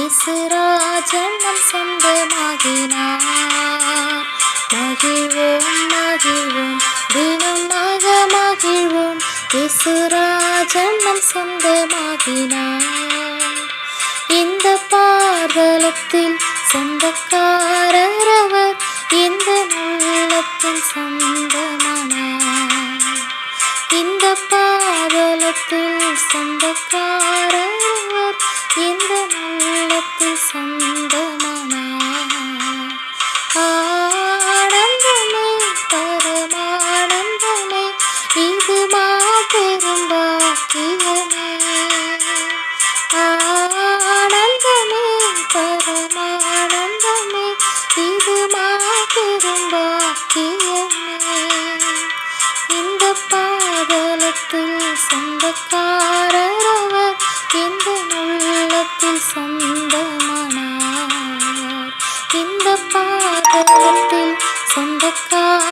இசுராஜன் நம் சொந்தமாகினார். மகிழ்வோம் மகிழ்வோம் தினம் மகிழ்வோம், இசுராஜன் நம் சொந்தமாகினார். இந்த பாதலத்தில் சொந்தக்காரர் அவர், இந்த உள்ளத்தின் சொந்தமானார். இந்த பாதலத்தில் சொந்தக்காரர் அவர், இந்த உள்ளத்தில் சொந்தமானார். ஆனந்தமே பரமானந்தமே, இது மாபெரும் பாக்கியமே. ஆனந்தமே பரமானந்தமே, இது மாபெரும் பாக்கியமே. இந்த பாதலத்தில் சொந்தக்காரர் அவர், இந்த உள்ளத்தில் சொந்தமானார். இந்த பாதலத்தில் சொந்தக்காரர்